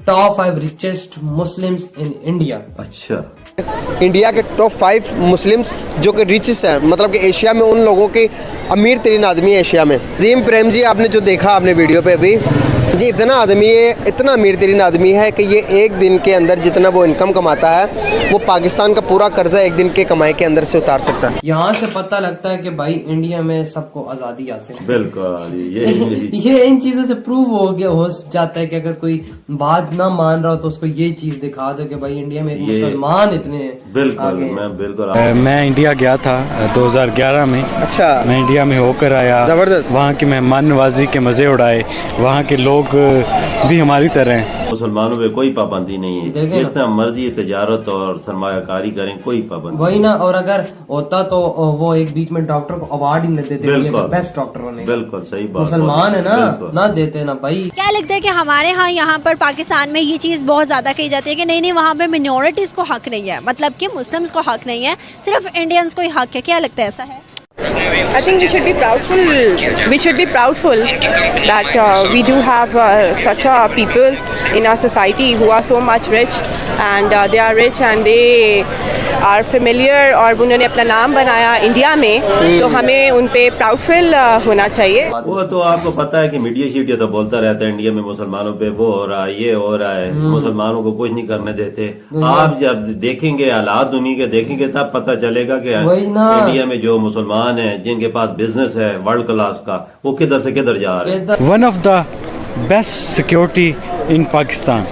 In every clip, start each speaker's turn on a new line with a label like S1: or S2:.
S1: Top 5 richest Muslims in India.
S2: अच्छा,
S3: India के top 5 Muslims जो कि रिचेस्ट हैं, मतलब कि एशिया में उन लोगों के अमीर तरीन आदमी है एशिया में। अजीम प्रेम जी, आपने जो देखा आपने वीडियो पे अभी, ये इतना आदमी है, इतना अमीर तरीन आदमी है कि ये एक दिन के अंदर जितना वो इनकम कमाता है वो पाकिस्तान का पूरा कर्जा एक दिन के कमाई के अंदर से उतार सकता है।
S1: यहाँ से पता लगता है कि भाई इंडिया में सबको आजादी हासिल है।
S2: बिल्कुल
S1: ये इन चीजों से प्रूव हो जाता है कि अगर कोई बात ना मान रहा हो तो उसको ये चीज दिखा दो कि भाई इंडिया में मुसलमान इतने
S2: बिल्कुल मैं बिल्कुल
S4: मैं इंडिया गया था 2011 में।
S3: अच्छा,
S4: मैं इंडिया में होकर आया,
S3: जबरदस्त।
S4: वहाँ की मेहमान नवाजी के मजे उड़ाए। वहाँ के लोग भी हमारी तरह हैं।
S2: मुसलमानों पे कोई पाबंदी नहीं है,
S1: देखें ना।
S2: जितना मर्जी तजारत और सरमायाकारी करें, कोई पाबंदी
S1: वही ना। और अगर होता तो वो एक बीच में डॉक्टर को अवार्ड ही न देते
S2: बिल्कुल।
S1: बेस्ट डॉक्टर होने का।
S2: बिल्कुल सही बात,
S1: मुसलमान है ना,
S2: बिल्कुल।
S1: ना देते ना भाई।
S5: क्या लगता है कि हमारे यहाँ पर पाकिस्तान में ये चीज़ बहुत ज़्यादा कही जाती है कि नहीं वहाँ पे मिनॉरिटीज़ को हक नहीं है, मतलब कि मुस्लिम्स को हक नहीं है, सिर्फ इंडियंस को ही हक है। क्या लगता है ऐसा है?
S6: I think we should be proudful. We should be proudful that we do have such a people in our society who are so much rich, and they are rich and they are familiar और उन्होंने अपना नाम बनाया India में, तो हमें उन पे प्राउडफुल होना चाहिए।
S2: वो तो आपको पता है कि मीडिया तो बोलता रहता है इंडिया में मुसलमानों पे वो हो रहा है, ये हो रहा है, मुसलमानों को कुछ नहीं करने देते। आप जब देखेंगे हालात दुनिया के देखेंगे तब पता चलेगा कि इंडिया में जो मुसलमान है जिनके पास बिजनेस है वर्ल्ड क्लास का, वो किधर से किधर जा रहे हैं।
S4: One of the best security in Pakistan.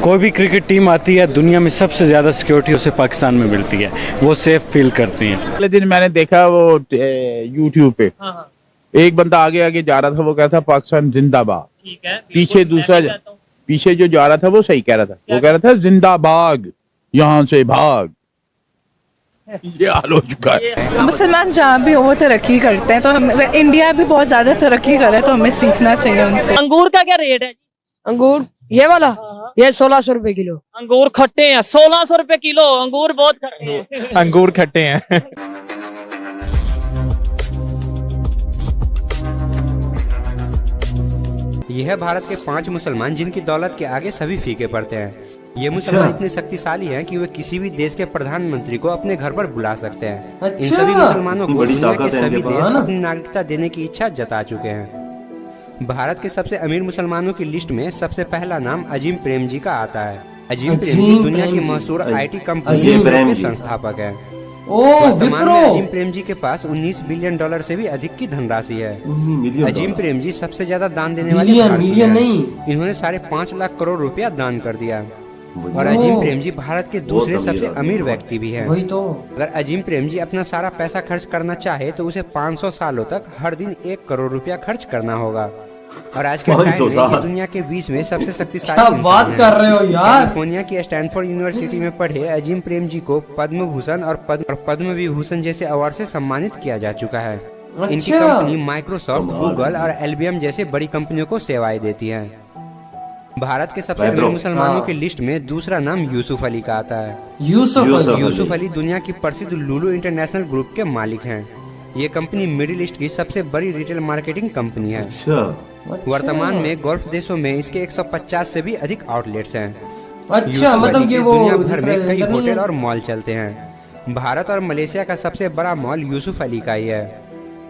S4: कोई भी क्रिकेट टीम आती है, दुनिया में सबसे ज्यादा सिक्योरिटी उसे पाकिस्तान में मिलती है। वो सेफ फील करती हैं।
S7: पहले दिन मैंने देखा वो यूट्यूब पे एक बंदा आगे आगे जा रहा था, वो कहता था पाकिस्तान जिंदाबाद।
S8: ठीक है,
S7: पीछे दूसरा पीछे जो जा रहा था वो सही कह रहा था, वो कह रहा था जिंदाबाद यहाँ से भाग। ये हाल हो चुका है।
S6: मुसलमान जहाँ भी हो वो तरक्की करते हैं, तो इंडिया भी बहुत ज्यादा तरक्की कर रहा है, तो हमें सीखना चाहिए उनसे।
S8: अंगूर का क्या रेट है जी?
S9: अंगूर ये वाला ये 1600 रुपए किलो।
S8: अंगूर खट्टे हैं, 1600 रुपए किलो। अंगूर बहुत खट्टे हैं।
S7: अंगूर खट्टे हैं।
S10: यह है भारत के 5 मुसलमान जिनकी दौलत के आगे सभी फीके पड़ते हैं। ये मुसलमान इतने शक्तिशाली हैं कि वे किसी भी देश के प्रधानमंत्री को अपने घर पर बुला सकते हैं। इन सभी मुसलमानों को दुनिया के सभी देश अपनी नागरिकता देने की इच्छा जता चुके हैं। भारत के सबसे अमीर मुसलमानों की लिस्ट में सबसे पहला नाम अजीम प्रेम जी का आता है। अजीम प्रेम जी दुनिया की मशहूर IT कंपनी के संस्थापक हैं। वर्तमान में अजीम प्रेम जी के पास 19 बिलियन डॉलर से भी अधिक की धनराशि है। अजीम प्रेम जी सबसे ज्यादा दान देने वाले भारतीय हैं। इन्होंने 5.5 लाख करोड़ रुपया दान कर दिया। और अजीम प्रेम जी भारत के दूसरे सबसे अमीर व्यक्ति भी हैं। अगर अजीम प्रेम जी अपना सारा पैसा खर्च करना चाहे तो उसे 500 सालों तक हर दिन 1 करोड़ रुपया खर्च करना होगा। और आज के टाइम में ये दुनिया के 20 में सबसे शक्तिशाली
S1: बात कर रहे हो यार।
S10: कैलिफोर्निया की स्टैनफोर्ड यूनिवर्सिटी में पढ़े अजीम प्रेम जी को पद्म भूषण और पद्म विभूषण जैसे अवार्ड से सम्मानित किया जा चुका है। इनकी कंपनी माइक्रोसॉफ्ट, गूगल और LBM जैसे बड़ी कंपनियों को सेवाएं देती है। भारत के सबसे अमीर मुसलमानों की लिस्ट में दूसरा नाम यूसुफ अली का आता है। यूसुफ अली दुनिया की प्रसिद्ध लुलु इंटरनेशनल ग्रुप के मालिक हैं। ये कंपनी मिडिल ईस्ट की सबसे बड़ी रिटेल मार्केटिंग कंपनी है। वर्तमान में गल्फ देशों में इसके 150 से भी अधिक आउटलेट्स हैं। मतलब कि दुनिया भर में कई होटल और मॉल चलते हैं। भारत और मलेशिया का सबसे बड़ा मॉल यूसुफ अली का ही है।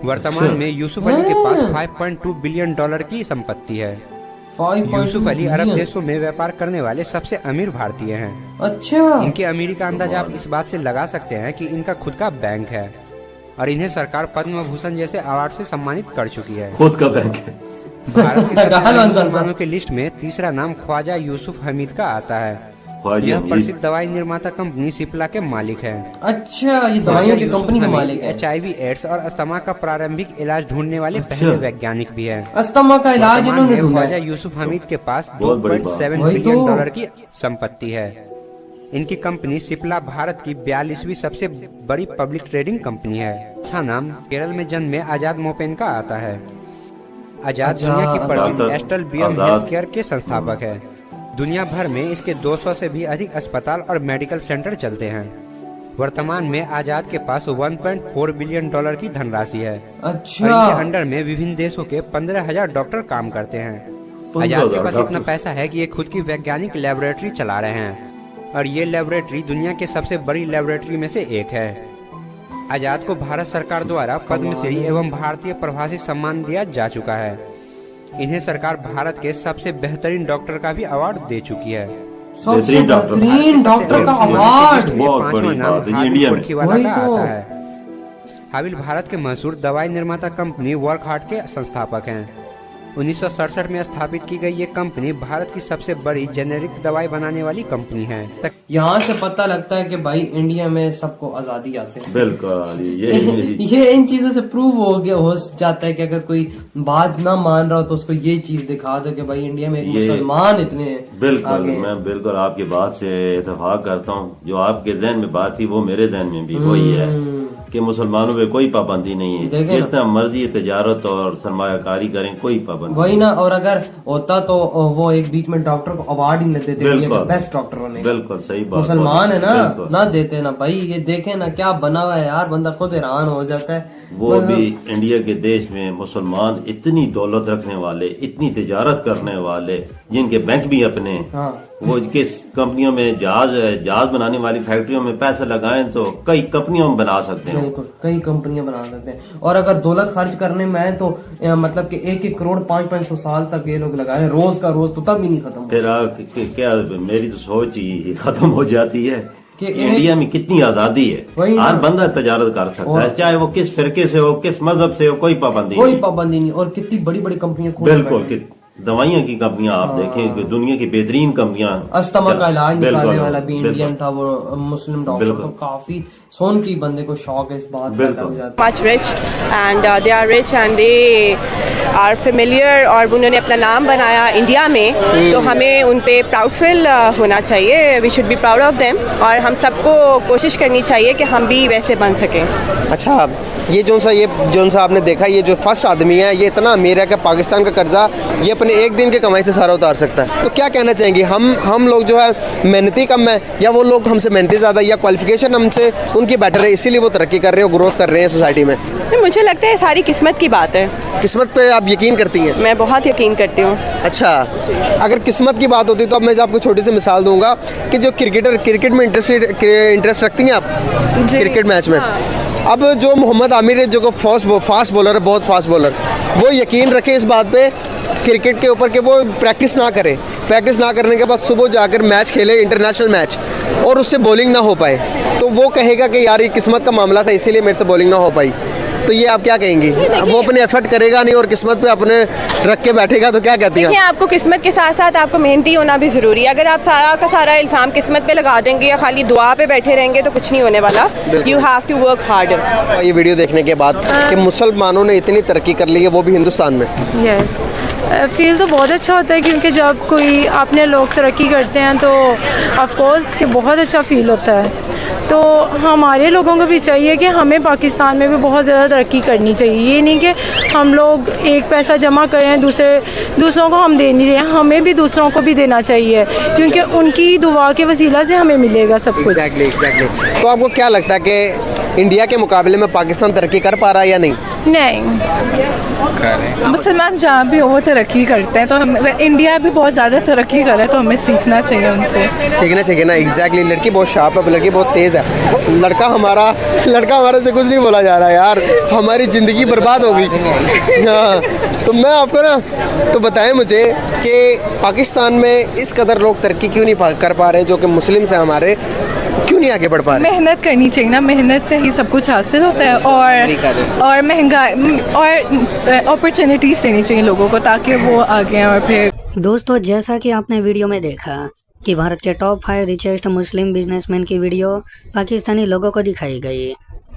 S10: वर्तमान में यूसुफ अली के पास 5.2 बिलियन डॉलर की संपत्ति है। यूसुफ अली अरब देशों में व्यापार करने वाले सबसे अमीर भारतीय हैं।
S1: अच्छा,
S10: इनके अमीरी का अंदाजा आप इस बात से लगा सकते हैं कि इनका खुद का बैंक है और इन्हें सरकार पद्म भूषण जैसे अवार्ड से सम्मानित कर चुकी है।
S2: खुद का बैंक है।
S10: भारत के सबसे मुसलमानों की लिस्ट में तीसरा नाम ख्वाजा यूसुफ हमीद का आता है। यह प्रसिद्ध दवाई निर्माता कंपनी सिप्ला के मालिक हैं।
S1: अच्छा, ये दवाइयों की कंपनी के मालिक हैं।
S10: HIV, एड्स और अस्थमा का प्रारंभिक इलाज ढूंढने वाले पहले वैज्ञानिक भी हैं।
S1: अस्थमा का इलाज इन्होंने ढूंढा।
S10: ख्वाजा यूसुफ हमीद के पास 2.7 बिलियन डॉलर की संपत्ति है। इनकी कंपनी सिप्ला भारत की 42वीं सबसे बड़ी पब्लिक ट्रेडिंग कंपनी है। इसका नाम केरल में जन्मे आजाद मोपेन का आता है। आजाद दुनिया की प्रसिद्ध एस्ट्रल BM हेल्थ केयर के संस्थापक है। दुनिया भर में इसके 200 से भी अधिक अस्पताल और मेडिकल सेंटर चलते हैं। वर्तमान में आजाद के पास 1.4 बिलियन डॉलर की धनराशि है।
S1: अच्छा।
S10: और इनके अंडर में विभिन्न देशों के 15,000 डॉक्टर काम करते हैं। आजाद के पास इतना पैसा है कि ये खुद की वैज्ञानिक लेबोरेटरी चला रहे हैं और ये लेबोरेटरी दुनिया की सबसे बड़ी लेबोरेटरी में से एक है। आजाद को भारत सरकार द्वारा पद्मश्री एवं भारतीय प्रभाषी सम्मान दिया जा चुका है। इन्हें सरकार भारत के सबसे बेहतरीन डॉक्टर का भी अवार्ड दे चुकी है।
S1: सबसे बेहतरीन डॉक्टर का अवार्ड,
S10: पांचवा नाम हाबिल पुरखीवाला का आता है। हाबिल भारत के मशहूर दवाई निर्माता कंपनी वर्क हार्ट के संस्थापक हैं। 1967 में स्थापित की गई ये कंपनी भारत की सबसे बड़ी जेनेरिक दवाई बनाने वाली कंपनी है।
S1: यहाँ से पता लगता है कि भाई इंडिया में सबको आजादी हासिल है।
S2: बिल्कुल
S1: ये इन चीजों से प्रूव हो जाता है कि अगर कोई बात ना मान रहा हो तो उसको ये चीज दिखा दो कि भाई इंडिया में मुसलमान इतने
S2: बिल्कुल मैं बिल्कुल आपकी बात से इत्तेफाक करता हूँ। जो आपके जहन में बात थी वो मेरे जहन में भी वही है कि मुसलमानों पे कोई पाबंदी नहीं है, जितना मर्जी तजारत और सरमायाकारी करें कोई पाबंदी
S1: वही ना। और अगर होता तो वो एक बीच में डॉक्टर को अवार्ड ही नहीं देते बेस्ट डॉक्टर होने।
S2: बिल्कुल सही बात,
S1: मुसलमान है ना देते ना भाई। ये देखे ना क्या बना हुआ है यार, बंदा खुद हैरान हो जाता है।
S2: वो भी इंडिया के देश में मुसलमान इतनी दौलत रखने वाले, इतनी तिजारत करने वाले, जिनके बैंक भी अपने वो किस कंपनियों में जहाज बनाने वाली फैक्ट्रियों में पैसे लगाएं तो कई कंपनियों में बना सकते हैं।
S1: बिल्कुल कई कंपनियां बना सकते हैं। और अगर दौलत खर्च करने में आए तो मतलब कि 1-1 करोड़ 500 साल तक ये लोग लगाए रोज का रोज, तो तब भी नहीं खत्म।
S2: फिर क्या मेरी तो सोच ही खत्म हो जाती है कि इंडिया में कितनी आजादी है। हर बंदा तजारत कर सकता है, चाहे वो किस फिरके से हो, किस मजहब से हो, कोई पाबंदी
S1: नहीं। और कितनी बड़ी बड़ी कंपनियां
S2: बिल्कुल दवाइयां की कंपनियां आप देखें कि दुनिया की बेहतरीन कंपनियां।
S1: अस्थमा का इलाज निकालने वाला भी इंडियन था, वो मुस्लिम डॉक्टर। तो काफी सोन की बंदे को शौक है इस बात का।
S6: Much rich and they are rich and they are familiar, और उन्होंने अपना नाम बनाया इंडिया में, तो हमें उन पे प्राउड फील होना चाहिए। We should be proud of them, और हम सबको कोशिश करनी चाहिए कि हम भी वैसे बन सकें।
S3: अच्छा, ये जो सा आपने देखा, ये जो फर्स्ट आदमी है ये इतना अमीर है कि पाकिस्तान का कर्जा ये अपने एक दिन के कमाई से सारा उतार सकता है। तो क्या कहना चाहेंगे हम लोग जो है मेहनती कम है, या वो लोग हमसे मेहनती ज़्यादा, या क्वालिफिकेशन हमसे उनकी बेटर है इसीलिए वो तरक्की कर रहे हैं, ग्रोथ कर रहे हैं सोसाइटी में?
S6: मुझे लगता है सारी किस्मत की बात है।
S3: किस्मत पे आप यकीन करती हैं?
S6: मैं बहुत यकीन करती हूँ।
S3: अच्छा, अगर किस्मत की बात होती तो अब मैं आपको छोटी सी मिसाल दूंगा कि जो क्रिकेट में इंटरेस्ट रखती हैं आप क्रिकेट मैच में, अब जो मोहम्मद आमिर है जो फास्ट बॉलर है, बहुत फास्ट बॉलर, वो यकीन रखे इस बात पे क्रिकेट के ऊपर कि वो प्रैक्टिस ना करे, प्रैक्टिस ना करने के बाद सुबह जाकर मैच खेले, इंटरनेशनल मैच, और उससे बॉलिंग ना हो पाए, तो वो कहेगा कि यार ये किस्मत का मामला था इसीलिए मेरे से बॉलिंग ना हो पाई। तो ये आप क्या कहेंगी? वो अपने एफर्ट करेगा नहीं और किस्मत पे अपने रख के बैठेगा, तो क्या कहती हैं?
S6: देखिए, आपको किस्मत के साथ साथ आपको मेहनती होना भी ज़रूरी है। अगर आप सारा का सारा इल्ज़ाम किस्मत पे लगा देंगे या खाली दुआ पे बैठे रहेंगे तो कुछ नहीं होने वाला। You have to work hard.
S3: ये वीडियो देखने के बाद कि मुसलमानों ने इतनी तरक्की कर ली है, वो भी हिंदुस्तान में।
S11: यस, फील तो बहुत अच्छा होता है, क्योंकि जब कोई अपने लोग तरक्की करते हैं तो ऑफ कोर्स कि बहुत अच्छा फील होता है। तो हमारे लोगों को भी चाहिए कि हमें पाकिस्तान में भी बहुत ज़्यादा तरक्की करनी चाहिए। ये नहीं कि हम लोग एक पैसा जमा करें दूसरों को हम देनी चाहिए, हमें भी दूसरों को भी देना चाहिए, क्योंकि उनकी दुआ के वसीला से हमें मिलेगा सब कुछ।
S3: Exactly. तो आपको क्या लगता है कि इंडिया के मुकाबले में पाकिस्तान तरक्की कर पा रहा है या नहीं?
S11: नहीं, मुसलमान जहाँ भी हो वो तरक्की करते हैं, तो हम इंडिया भी बहुत ज़्यादा तरक्की करे, तो हमें सीखना चाहिए उनसे। सीखना
S3: चाहिए ना। एग्जैक्टली, लड़की बहुत शार्प है, लड़की बहुत तेज़ है। लड़का हमारा से कुछ नहीं बोला जा रहा है यार, हमारी ज़िंदगी बर्बाद हो गई। हाँ, तो मैं आपको ना तो बताएं मुझे कि पाकिस्तान में इस कदर लोग तरक्की क्यों नहीं कर पा रहे हैं, जो कि मुस्लिम हैं हमारे, क्यों नहीं आगे बढ़ पा रहे?
S11: मेहनत करनी चाहिए ना, मेहनत से ही सब कुछ हासिल होता है, और महंगाई और अपॉर्चुनिटीज़ देनी चाहिए लोगों को ताकि वो आगे आएं। और फिर
S12: दोस्तों, जैसा कि आपने वीडियो में देखा कि भारत के टॉप 5 रिचेस्ट मुस्लिम बिजनेसमैन की वीडियो पाकिस्तानी लोगों को दिखाई गई,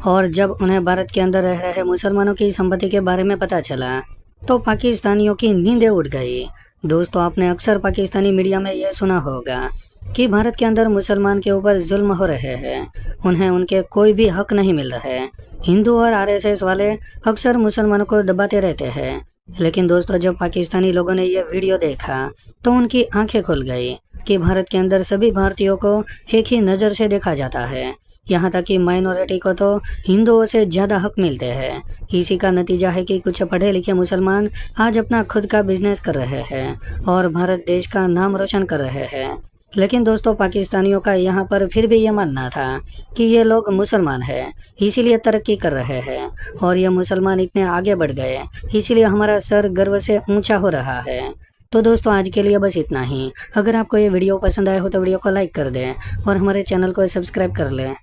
S12: और जब उन्हें भारत के अंदर रह रहे मुसलमानों की संपत्ति के बारे में पता चला तो पाकिस्तानियों की नींदें उड़ गई। दोस्तों, आपने अक्सर पाकिस्तानी मीडिया में यह सुना होगा कि भारत के अंदर मुसलमान के ऊपर जुल्म हो रहे हैं, उन्हें उनके कोई भी हक नहीं मिल रहा है। हिंदू और आरएसएस वाले अक्सर मुसलमानों को दबाते रहते हैं, लेकिन दोस्तों जब पाकिस्तानी लोगों ने यह वीडियो देखा तो उनकी आंखें खुल गई कि भारत के अंदर सभी भारतीयों को एक ही नज़र से देखा जाता है। यहाँ तक कि माइनॉरिटी को तो हिंदुओं से ज़्यादा हक मिलते हैं। इसी का नतीजा है कि कुछ पढ़े लिखे मुसलमान आज अपना खुद का बिजनेस कर रहे हैं और भारत देश का नाम रोशन कर रहे हैं। लेकिन दोस्तों, पाकिस्तानियों का यहाँ पर फिर भी ये मानना था कि ये लोग मुसलमान हैं, इसीलिए तरक्की कर रहे हैं और ये मुसलमान इतने आगे बढ़ गए, इसीलिए हमारा सर गर्व से ऊंचा हो रहा है। तो दोस्तों, आज के लिए बस इतना ही। अगर आपको ये वीडियो पसंद आया हो तो वीडियो को लाइक कर दें और हमारे चैनल को सब्सक्राइब कर लें।